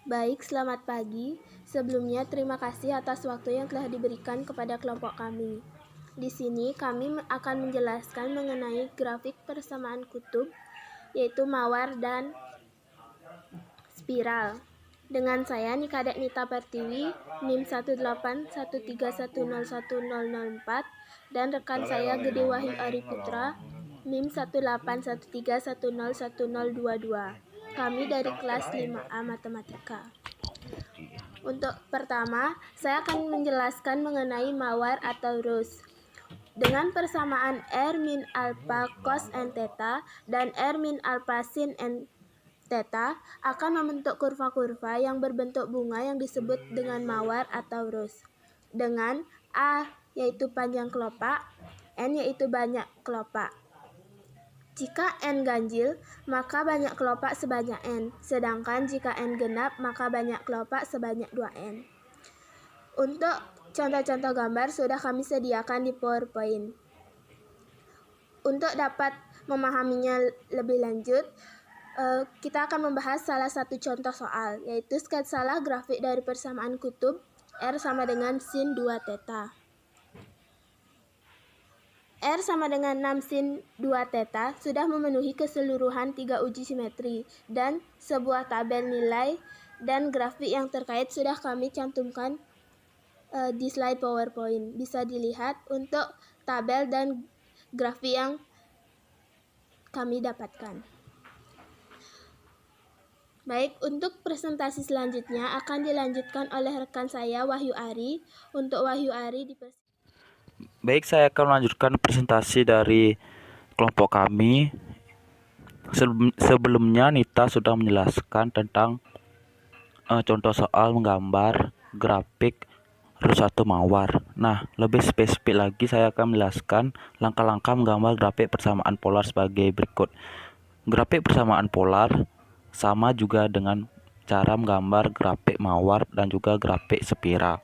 Baik, selamat pagi. Sebelumnya, terima kasih atas waktu yang telah diberikan kepada kelompok kami. Di sini, kami akan menjelaskan mengenai grafik persamaan kutub, yaitu mawar dan spiral. Dengan saya, Nikadek Nita Pertiwi, NIM 18131010004, dan rekan saya Gede Wahyu Ari Putra, NIM 18131010022. Kami dari kelas 5A Matematika. Untuk pertama, saya akan menjelaskan mengenai mawar atau rose. Dengan persamaan R min alpha cos n theta dan R min alpha sin n theta akan membentuk kurva-kurva yang berbentuk bunga yang disebut dengan mawar atau rose. Dengan A yaitu panjang kelopak, N yaitu banyak kelopak. Jika N ganjil, maka banyak kelopak sebanyak N, sedangkan jika N genap, maka banyak kelopak sebanyak 2N. Untuk contoh-contoh gambar sudah kami sediakan di PowerPoint. Untuk dapat memahaminya lebih lanjut, kita akan membahas salah satu contoh soal, yaitu sketsalah grafik dari persamaan kutub R sama dengan sin 2 theta. R sama dengan 6 sin 2 theta sudah memenuhi keseluruhan 3 uji simetri, dan sebuah tabel nilai dan grafik yang terkait sudah kami cantumkan di slide PowerPoint. Bisa dilihat untuk tabel dan grafik yang kami dapatkan. Baik, untuk presentasi selanjutnya akan dilanjutkan oleh rekan saya Wahyu Ari. Untuk Wahyu Ari Baik, saya akan melanjutkan presentasi dari kelompok kami. Sebelumnya Nita sudah menjelaskan tentang contoh soal menggambar grafik rus atau mawar. Nah, lebih spesifik lagi saya akan menjelaskan langkah-langkah menggambar grafik persamaan polar sebagai berikut. Grafik persamaan polar sama juga dengan cara menggambar grafik mawar dan juga grafik spiral.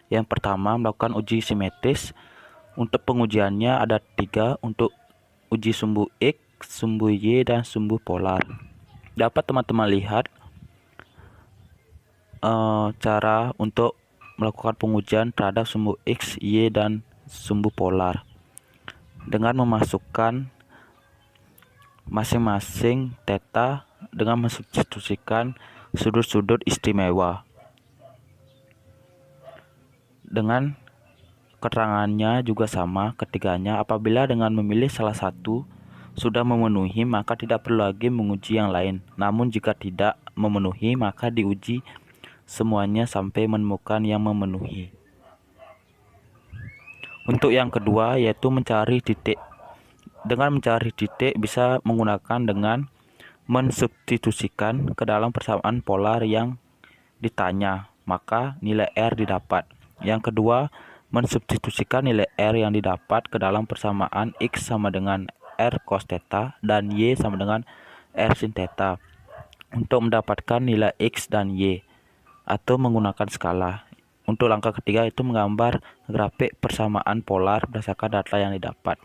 Yang pertama, melakukan uji simetris. Untuk pengujiannya ada 3 untuk uji sumbu X, sumbu Y, dan sumbu polar. Dapat teman-teman lihat cara untuk melakukan pengujian terhadap sumbu X, Y, dan sumbu polar dengan memasukkan masing-masing theta dengan mensubstitusikan sudut-sudut istimewa. Dengan keterangannya juga sama ketiganya. Apabila dengan memilih salah satu sudah memenuhi, maka tidak perlu lagi menguji yang lain. Namun jika tidak memenuhi, maka diuji semuanya sampai menemukan yang memenuhi. Untuk yang kedua yaitu mencari titik. Dengan mencari titik bisa menggunakan dengan mensubstitusikan ke dalam persamaan polar yang ditanya, maka nilai R didapat. Yang kedua, mensubstitusikan nilai R yang didapat ke dalam persamaan X sama dengan R cos theta dan Y sama dengan R sin theta untuk mendapatkan nilai X dan Y atau menggunakan skala. Untuk langkah ketiga itu menggambar grafik persamaan polar berdasarkan data yang didapat.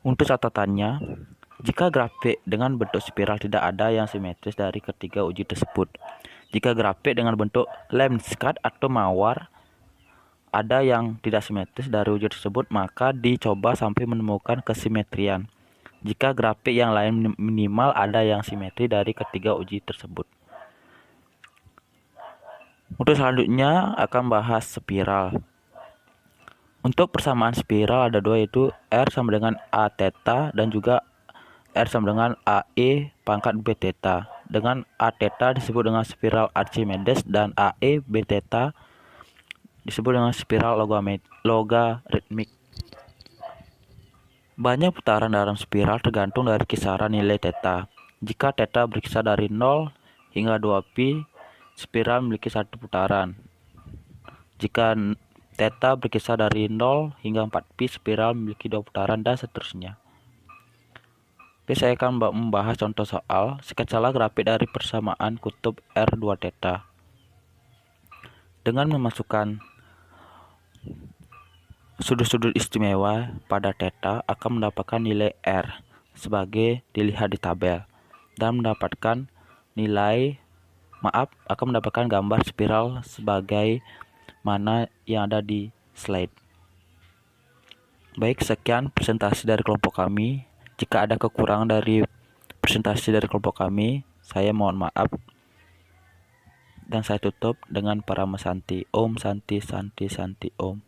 Untuk catatannya, jika grafik dengan bentuk spiral tidak ada yang simetris dari ketiga uji tersebut. Jika grafik dengan bentuk lemniskat atau mawar ada yang tidak simetris dari uji tersebut, maka dicoba sampai menemukan kesimetrian. Jika grafik yang lain minimal ada yang simetri dari ketiga uji tersebut. Untuk selanjutnya akan bahas spiral. Untuk persamaan spiral ada 2, yaitu R sama dengan A theta dan juga R sama dengan AE pangkat B theta. Dengan A theta disebut dengan spiral Archimedes dan AE B theta disebut dengan spiral logaritmik. Banyak putaran dalam spiral tergantung dari kisaran nilai theta. Jika theta berkisar dari 0 hingga 2pi, spiral memiliki 1 putaran. Jika theta berkisar dari 0 hingga 4pi, spiral memiliki 2 putaran, dan seterusnya. Saya akan membahas contoh soal sketsalah grafik dari persamaan kutub R2 theta. Dengan memasukkan sudut-sudut istimewa pada theta akan mendapatkan nilai R sebagai dilihat di tabel dan mendapatkan nilai maaf akan mendapatkan gambar spiral sebagai mana yang ada di slide. Baik, sekian presentasi dari kelompok kami. Jika ada kekurangan dari presentasi dari kelompok kami, saya mohon maaf. Dan saya tutup dengan Parama Santi. Om Santi Santi Santi Om.